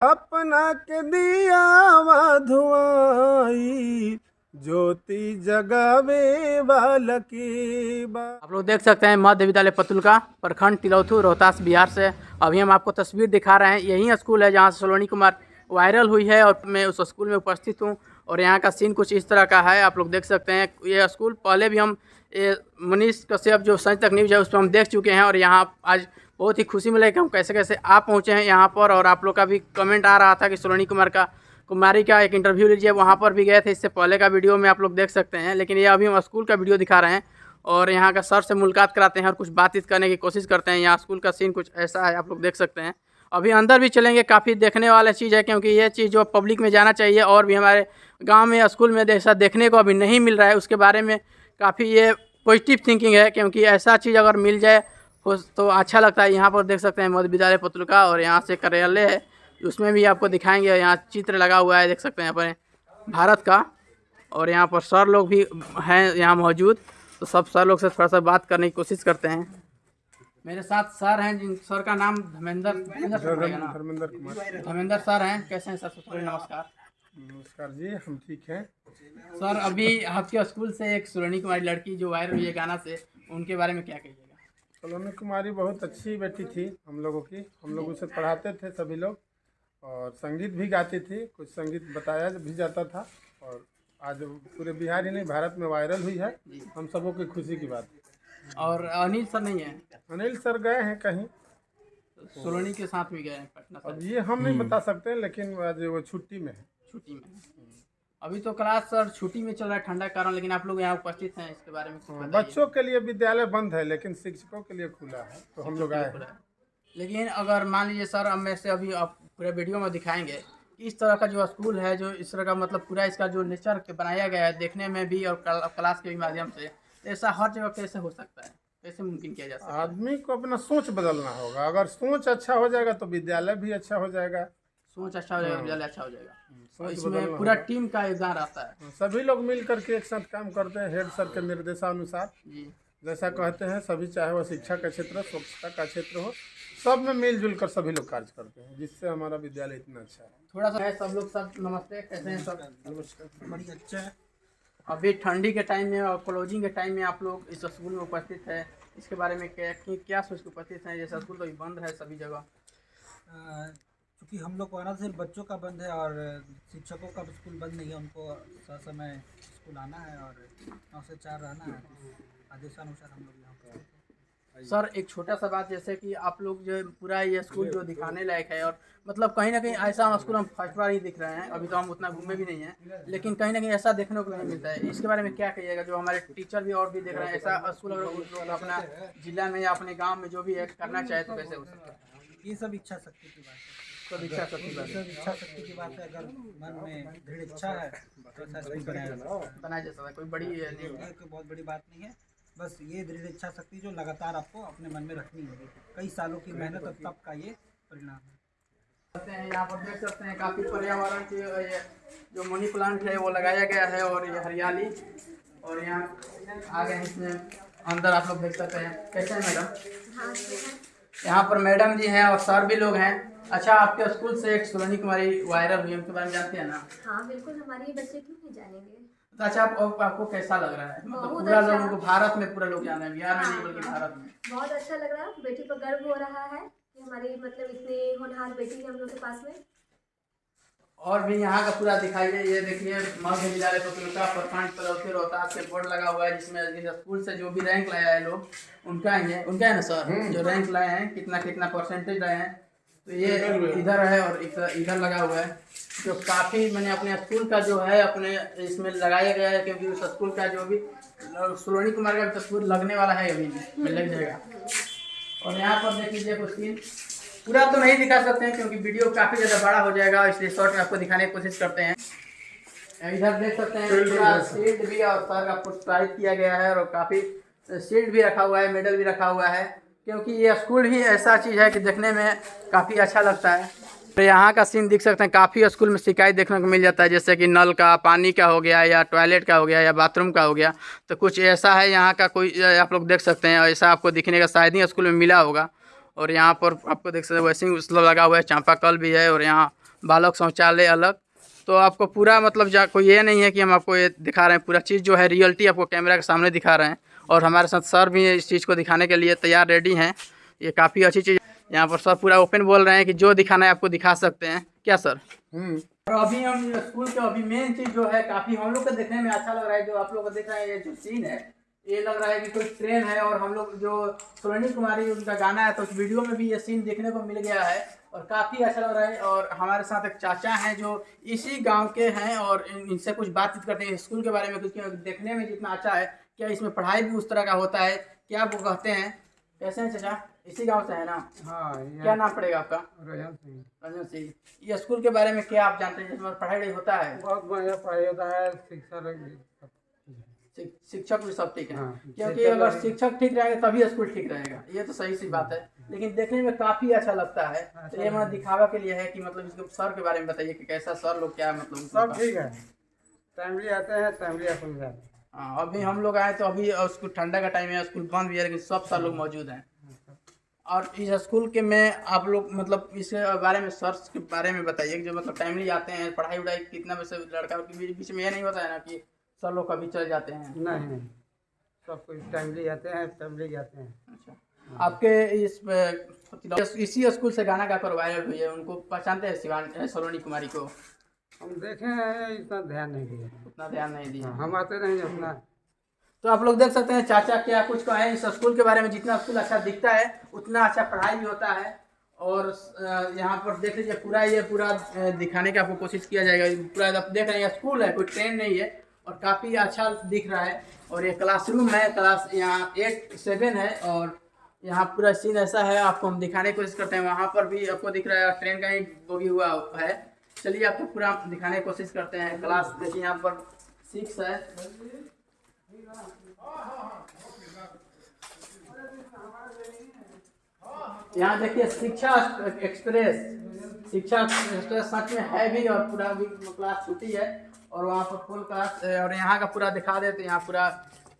अपना के दिया धुआई ज्योति जगावे बालकी बा। आप लोग देख सकते हैं मध्य विद्यालय पतुलका, प्रखंड तिलौथू, रोहतास, बिहार से। अभी हम आपको तस्वीर दिखा रहे हैं। यही स्कूल है जहाँ सलोनी कुमार वायरल हुई है और मैं उस स्कूल में उपस्थित हूँ। और यहाँ का सीन कुछ इस तरह का है, आप लोग देख सकते हैं। ये स्कूल पहले भी हम मनीष कश्यप जो संजय न्यूज़ है उस पर हम देख चुके हैं। और यहाँ आज बहुत ही खुशी मिली कि हम कैसे कैसे आप पहुँचे हैं यहाँ पर। और आप लोग का भी कमेंट आ रहा था कि सलोनी कुमारी का एक इंटरव्यू लीजिए, वहाँ पर भी गए थे। इससे पहले का वीडियो में आप लोग देख सकते हैं। लेकिन ये अभी हम स्कूल का वीडियो दिखा रहे हैं और यहाँ का सर से मुलाकात कराते हैं और कुछ बातचीत करने की कोशिश करते हैं। यहाँ स्कूल का सीन कुछ ऐसा है, आप लोग देख सकते हैं। अभी अंदर भी चलेंगे, काफ़ी देखने वाला चीज़ है, क्योंकि ये चीज़ जो पब्लिक में जाना चाहिए और भी हमारे गांव में स्कूल में ऐसा देखने को अभी नहीं मिल रहा है। उसके बारे में काफ़ी ये पॉजिटिव थिंकिंग है, क्योंकि ऐसा चीज़ अगर मिल जाए हो तो अच्छा लगता है। यहाँ पर देख सकते हैं मध्य विद्यालय पतुलका और यहाँ से कार्यालय है, उसमें भी आपको दिखाएंगे। यहाँ चित्र लगा हुआ है, देख सकते हैं अपने भारत का। और यहाँ पर सर लोग भी हैं यहाँ मौजूद, तो सब सर लोग से थोड़ा सा बात करने की कोशिश करते हैं। मेरे साथ सर हैं, जिन सर का नाम धर्मेंद्र सर हैं। कैसे हैं सर? सबसे नमस्कार। नमस्कार जी, हम ठीक हैं। सर अभी आपके स्कूल से एक सलोनी कुमारी लड़की जो वायरल हुई है गाना से, उनके बारे में क्या कहिएगा? सलोनी कुमारी बहुत अच्छी बेटी थी हम लोगों की। हम लोग उसे पढ़ाते थे सभी लोग, और संगीत भी गाती थी, कुछ संगीत बताया भी जाता था। और आज पूरे बिहार ही नहीं भारत में वायरल हुई है, हम सबों की खुशी की बात है। और अनिल सर नहीं है? अनिल सर गए हैं कहीं, सलोनी के साथ भी गए हैं पटना अब से। ये हम नहीं बता सकते, लेकिन आज वो छुट्टी में है। छुट्टी में अभी तो क्लास सर छुट्टी में चल रहा है ठंडा के कारण, लेकिन आप लोग यहाँ उपस्थित हैं, इसके बारे में कुछ बताइए। बच्चों के लिए विद्यालय बंद है, लेकिन शिक्षकों के लिए खुला है, तो हम लोग आए हैं। लेकिन अगर मान लीजिए सर, अब मैं से अभी आप पूरे वीडियो में दिखाएंगे कि इस तरह का जो स्कूल है, जो इस तरह का मतलब पूरा इसका जो नेचर बनाया गया है देखने में भी और क्लास के भी माध्यम से, ऐसा हर जगह कैसे हो सकता है? कैसे मुमकिन किया जा सकता है? आदमी को अपना सोच बदलना होगा। अगर सोच अच्छा हो जाएगा तो विद्यालय भी अच्छा हो जाएगा। सोच अच्छा हो जाएगा, विद्यालय अच्छा हो जाएगा। और सोच इसमें बदलना पूरा होगा। टीम का योगदान रहता है। सभी लोग मिल करके एक साथ काम करते हैं, हेड सर के निर्देशानुसार। जी। जैसा कहते हैं सभी, चाहे वो शिक्षा का क्षेत्र हो, स्वच्छता का क्षेत्र हो, सब में मिलजुल कर सभी लोग कार्य करते हैं, जिससे हमारा विद्यालय इतना अच्छा है। थोड़ा सा है सब लोग। सब नमस्ते, कैसे हैं सब? नमस्कार। अच्छा है। अभी ठंडी के टाइम में और क्लोजिंग के टाइम में आप लोग इस स्कूल में उपस्थित है, इसके बारे में क्या सोच के उपस्थित हैं? जैसे स्कूल तो अभी बंद है सभी जगह। क्योंकि हम लोग को आना सिर्फ बच्चों का बंद है और शिक्षकों का स्कूल बंद नहीं है। उनको समय स्कूल आना है और 9 से 4 रहना है। आदेशानुसार हम लोग यहाँ पर। सर एक छोटा सा बात, जैसे कि आप लोग जो पूरा ये स्कूल जो दिखाने लायक है, और मतलब कहीं ना कहीं ऐसा स्कूल हम फर्स्ट बार ही दिख रहे हैं, अभी तो हम उतना घूमे भी नहीं हैं, लेकिन कहीं ना कहीं ऐसा देखने को नहीं मिलता है। इसके बारे में क्या कहिएगा? जो हमारे टीचर भी और भी देख रहे हैं, ऐसा स्कूल अगर उस लोग अपना जिला में या अपने गाँव में जो भी है करना चाहे तो कैसे हो सकता है? ये सब इच्छा शक्ति की बात है। सब इच्छा शक्ति बात है। सब इच्छा शक्ति की बात है। अगर मन में दृढ़ इच्छा है तो ऐसा स्कूल बनाया जा सकता है। बनाया जा सकता है, कोई बड़ी नहीं है। ये कोई बहुत बड़ी बात नहीं है। बस ये दृढ़ इच्छा शक्ति जो लगातार आपको अपने मन में रखनी होगी। कई सालों की मेहनत और तप का ये परिणाम है। यहाँ पर देख सकते हैं काफ़ी पर्यावरण के जो मनी प्लांट है वो लगाया गया है, और ये हरियाली। और यहाँ आगे इसमें अंदर आप लोग देख सकते हैं। कैसे हैं मैडम? यहाँ पर मैडम जी हैं और सर भी लोग हैं। अच्छा, आपके स्कूल से एक सलोनी कुमारी वायरल हुई, उनके बारे में जानते हैं ना? हाँ बिल्कुल, हमारे बच्चे क्यों नहीं जानेंगे। तो अच्छा, आपको कैसा लग रहा है? मतलब बहुत पूरा अच्छा। लोगों को, भारत में पूरा लोग जाना है, बिहार में नहीं बल्कि भारत में। बहुत अच्छा लग रहा है, बेटी पर गर्व हो रहा है कि हमारी मतलब इतनी होनहार बेटी है हम लोग के पास में। और भी यहाँ का पूरा दिखाइए। ये देखिए मध्य विद्यालय पतुलका, प्रखंड तिलौथू, रोहतास से बोर्ड लगा हुआ है, जिसमें इस स्कूल से जो भी रैंक लाया है लोग उनका है ना सर? जो रैंक लाए हैं, कितना परसेंटेज लाए हैं, तो ये इधर है और इधर लगा हुआ है। जो काफ़ी मैंने अपने स्कूल का जो है अपने इसमें लगाया गया है, क्योंकि उस स्कूल का जो भी सलोनी कुमार का तस्वीर लगने वाला है, अभी में लग जाएगा। और यहाँ पर देख लीजिए कुछ सीन, पूरा तो नहीं दिखा सकते हैं क्योंकि वीडियो काफ़ी ज़्यादा बड़ा हो जाएगा, इसलिए शॉर्ट में आपको दिखाने की कोशिश करते हैं। इधर देख सकते हैं पूरा शील्ड भी और सर का प्रोत्साहित किया गया है, और काफ़ी शील्ड भी रखा हुआ है, मेडल भी रखा हुआ है, क्योंकि ये स्कूल ही ऐसा चीज़ है कि देखने में काफ़ी अच्छा लगता है। तो यहाँ का सीन देख सकते हैं, काफ़ी स्कूल में शिकायत देखने को मिल जाता है, जैसे कि नल का पानी का हो गया, या टॉयलेट का हो गया, या बाथरूम का हो गया। तो कुछ ऐसा है यहाँ का, कोई आप लोग देख सकते हैं, ऐसा आपको दिखने का शायद ही स्कूल में मिला होगा। और यहाँ पर आपको देख सकते हैं वैसे ही लगा हुआ है, चापाकल भी है, और यहाँ बालक शौचालय अलग। तो आपको पूरा मतलब कोई ये नहीं है कि हम आपको ये दिखा रहे हैं, पूरा चीज़ जो है रियलिटी आपको कैमरा के सामने दिखा रहे हैं। और हमारे साथ सर भी इस चीज़ को दिखाने के लिए तैयार रेडी हैं। ये काफ़ी अच्छी चीज़, यहाँ पर सर पूरा ओपन बोल रहे हैं कि जो दिखाना है आपको दिखा सकते हैं, क्या सर? और अभी हम स्कूल के अभी मेन चीज़ जो है काफ़ी हम लोग को देखने में अच्छा लग रहा है, जो आप लोग को देख रहे हैं ये जो सीन है, ये लग रहा है कि कोई ट्रेन है। और हम लोग जो सोलोनी कुमारी उनका गाना है तो उस वीडियो में भी ये सीन देखने को मिल गया है और काफ़ी अच्छा लग रहा है। और हमारे साथ एक चाचा हैं जो इसी गांव के हैं और इनसे कुछ बातचीत करते हैं स्कूल के बारे में, क्योंकि देखने में जितना अच्छा है, क्या इसमें पढ़ाई भी उस तरह का होता है, क्या वो कहते हैं। कैसे हैं चाचा? इसी गांव से है ना? हाँ, क्या नाम पड़ेगा आपका? रजन सिंह। रंजन सिंह। ये स्कूल के बारे में क्या आप जानते हैं, जिसमें पढ़ाई होता है? बहुत बढ़िया पढ़ाई होता है, शिक्षक भी सब ठीक है। हाँ, क्योंकि अगर शिक्षक ठीक रहेगा तभी स्कूल ठीक रहेगा, ये तो सही सी बात है। लेकिन देखने में काफी अच्छा लगता है। तो ये मतलब दिखावा के लिए है कि मतलब इसके सर के बारे में बताइए कि कैसा सर लोग, क्या मतलब सब ठीक है। टाइमली आते हैं, टाइमली अपन जाते हैं। हाँ, अभी हम लोग आए तो अभी स्कूल ठंडा का टाइम है, स्कूल बंद भी है, लेकिन सब सर लोग मौजूद हैं। और इस स्कूल के में आप लोग मतलब इसके बारे में, सर के बारे में बताइए कि जो मतलब टाइमली आते हैं, पढ़ाई वढ़ाई कितना वैसे लड़का के बीच में ये नहीं होता है ना कि सर लोग कभी चले जाते हैं? नहीं नहीं, सब कुछ टाइमली आते हैं, टाइमली जाते हैं। अच्छा, आपके इसी स्कूल से गाना गाकर वायरल हुई है, उनको पहचानते हैं शिवानी सलोनी कुमारी को? हम देखे हैं, इतना ध्यान नहीं दिया। उतना ध्यान नहीं दिया। हम आते नहीं उतना। तो आप लोग देख सकते हैं चाचा क्या कुछ कहें इस स्कूल के बारे में। जितना स्कूल अच्छा दिखता है उतना अच्छा पढ़ाई भी होता है। और यहाँ पर देख लीजिए पूरा, ये पूरा दिखाने का आपको कोशिश किया जाएगा। पूरा आप देख रहे हैं स्कूल है, कोई ट्रेन नहीं है और काफ़ी अच्छा दिख रहा है। और ये क्लासरूम है, क्लास यहाँ 8-7 है। और यहाँ पूरा सीन ऐसा है, आपको हम दिखाने की कोशिश करते हैं। वहाँ पर भी आपको दिख रहा है ट्रेन का ही बोगी हुआ है। चलिए आपको पूरा दिखाने की कोशिश करते हैं। क्लास देखिए यहाँ पर 6 है। यहाँ देखिए शिक्षा एक्सप्रेस, शिक्षा एक्सप्रेस सच में है भी। और पूरा भी क्लास छुट्टी है और वहाँ पर फुल क्लास। और यहाँ का पूरा दिखा देते, यहाँ पूरा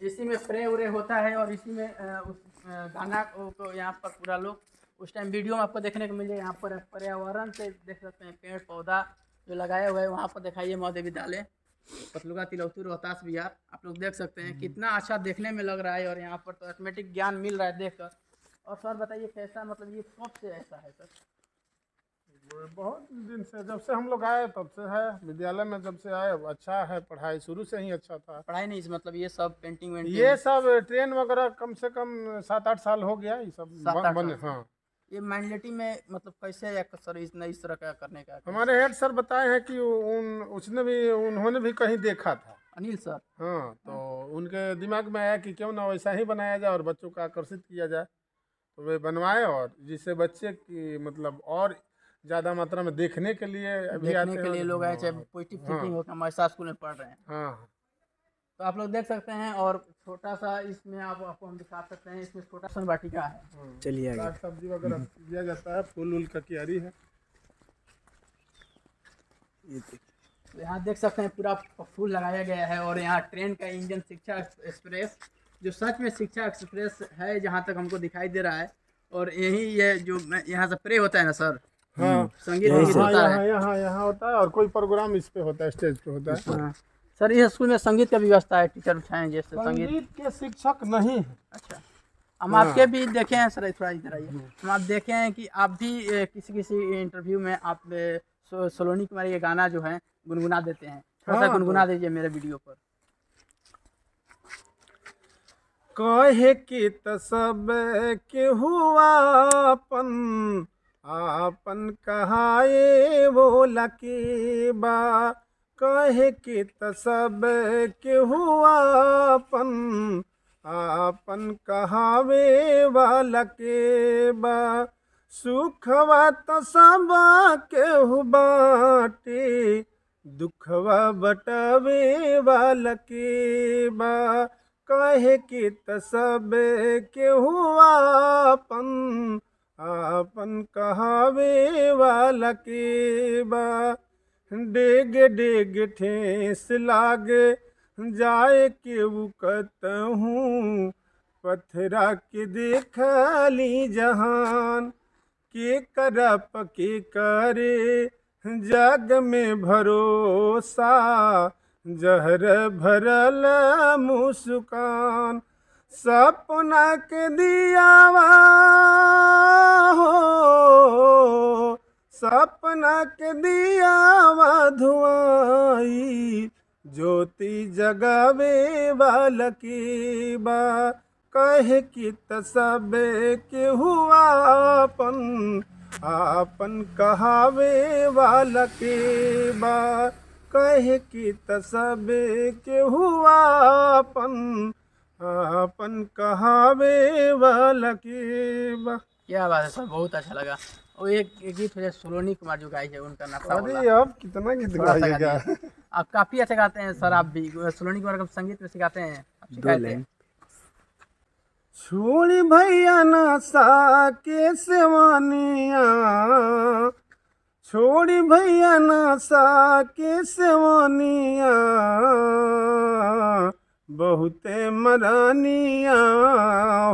इसी में प्रे उरे होता है और इसी में उस गाना को यहाँ पर पूरा लोग उस टाइम वीडियो में आपको देखने को मिल जाए। यहाँ पर पर्यावरण से देख सकते हैं, पेड़ पौधा जो लगाया हुआ है। वहाँ पर दिखाइए महोदय विद्यालय पतलुगा तिलौथू रोहतास बिहार, आप लोग देख सकते हैं कितना अच्छा देखने में लग रहा है। और यहाँ पर तो ऑटोमेटिक ज्ञान मिल रहा है देखकर। और सर बताइए कैसा, मतलब ये कब से ऐसा है सर? बहुत दिन से, जब से हम लोग आए तब से है। विद्यालय में जब से आए अच्छा है, पढ़ाई शुरू से ही अच्छा था। पढ़ाई नहीं, मतलब ये सब पेंटिंग वेंटिंग, ये सब ट्रेन वगैरह कम से कम 7-8 साल हो गया ये सब 7-8 बने। साल। हाँ, ये मेंटलिटी में मतलब कैसे या सर इस तरह का करने का? हमारे हेड सर बताए हैं कि उन्होंने भी कहीं देखा था, अनिल सर। हाँ। तो उनके दिमाग में आया कि क्यों ना वैसा ही बनाया जाए और बच्चों को आकर्षित किया जाए। तो वे बनवाए और जिससे बच्चे की मतलब और ज़्यादा मात्रा में देखने के लिए अभी आते देखने के लिए लोग आए, चाहे पॉजिटिव थिंकिंग हो, हम ऐसा स्कूल में पढ़ रहे हैं। हाँ। तो आप लोग देख सकते हैं। और छोटा सा इसमें आपको हम दिखा सकते हैं, इसमें छोटा सा वाटिका है। चलिए साग सब्जी वगैरह दिया जाता है, फूल उल का क्यारी है। तो यहाँ देख सकते हैं पूरा फूल लगाया गया है। और यहाँ ट्रेन का इंजन शिक्षा एक्सप्रेस, जो सच में शिक्षा एक्सप्रेस है जहाँ तक हमको दिखाई दे रहा है। और यही ये जो यहाँ से प्रे होता है ना सर, हाँ, संगीत होता है। यहाँ होता है और कोई प्रोग्राम इस पे होता है, स्टेज पे होता है। हाँ। सर इस स्कूल में संगीत का भी व्यवस्था है, टीचर उठाएं जैसे संगीत के शिक्षक नहीं है। अच्छा, हम आपके भी देखे हैं सर, थोड़ा इधर आइए। हम आप देखे हैं कि आप भी किसी इंटरव्यू में आप सलोनी कुमारी के गाना जो है गुनगुना देते हैं। थोड़ा सा गुनगुना दीजिए मेरे वीडियो पर। कहे कि त सब के हुआ आपन कहाए वो लकी बा। कहे कि त सब के हुआ आपन कहावे वाला के बा। सुखवा त सब केहू बाटे, दुखवा बटावे वाला के बा। कहे कि त सब केहू आपन कहावे वाला के बा। डेग डेग ठेस लागे जाए केहू कहूँ, पथरा के देखली जहान। के करप के करे जग में भरोसा जहर भरल मुस्कान सपना के दियावा हो सपना के दियावा धुआई ज्योति जगावे वाला की बा कहे कि तसबे के हुआ आपन कहावे वाला के बा कहे कि तसबे के हुआ आपन कहावे वाला के बा। क्या बात है सर, बहुत अच्छा लगा। और एक गीत हो जाए सोलोनी कुमार जो गाई है उनका नक्शा वाला। अरे अब कितना गीत गाइएगा। आप काफी अच्छा गाते हैं सर, आप भी सोलोनी कुमार को संगीत में सिखाते हैं, आप सिखाते हैं। छोड़ी भैया नशा के सेवानिया छोड़ी भैया नशा के सेवानिया बहुते मरानिया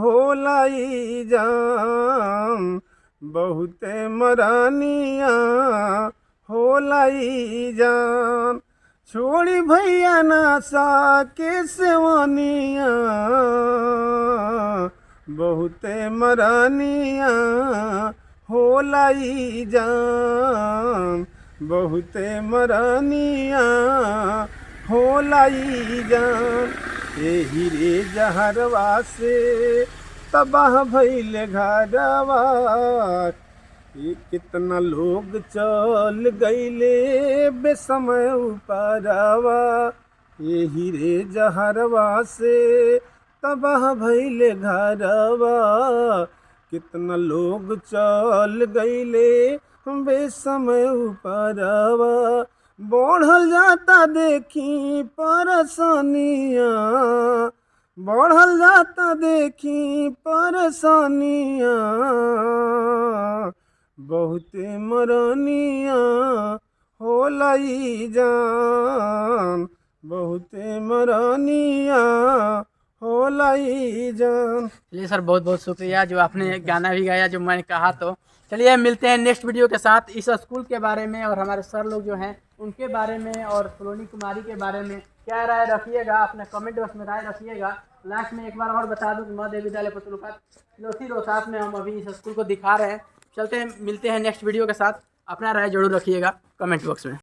होलाई जाम बहुते मरानिया होलाई जाम छोड़ी भैया नशा के सेवानिया बहुते मरानिया होलाई जान बहुते मरानिया होलाई जान एही रे जहरवा से तबाह भइल घरवा कितना लोग चल गईले बेसमय उपरवा यही रे जहरवा से तबाह भइले घरवा कितना लोग चल गईले बेसमय उपरवा बढ़ल जाता देखी परेशानिया बढ़ल जाता देखी परेशानिया बहुते मरानिया होलाई जान बहुते मरानिया होलाई जान। चलिए सर, बहुत बहुत शुक्रिया जो आपने गाना भी गाया जो मैंने कहा। तो चलिए मिलते हैं नेक्स्ट वीडियो के साथ इस स्कूल के बारे में और हमारे सर लोग जो हैं उनके बारे में और सोलोनी कुमारी के बारे में क्या राय रखिएगा, अपने कमेंट बॉक्स में राय रखिएगा। लास्ट में एक बार और बता दूं कि मध्य विद्यालय पतुलका तिलौथी रोहतास में हम अभी इस स्कूल को दिखा रहे हैं। चलते हैं, मिलते हैं नेक्स्ट वीडियो के साथ। अपना राय जरूर रखिएगा कमेंट बॉक्स में।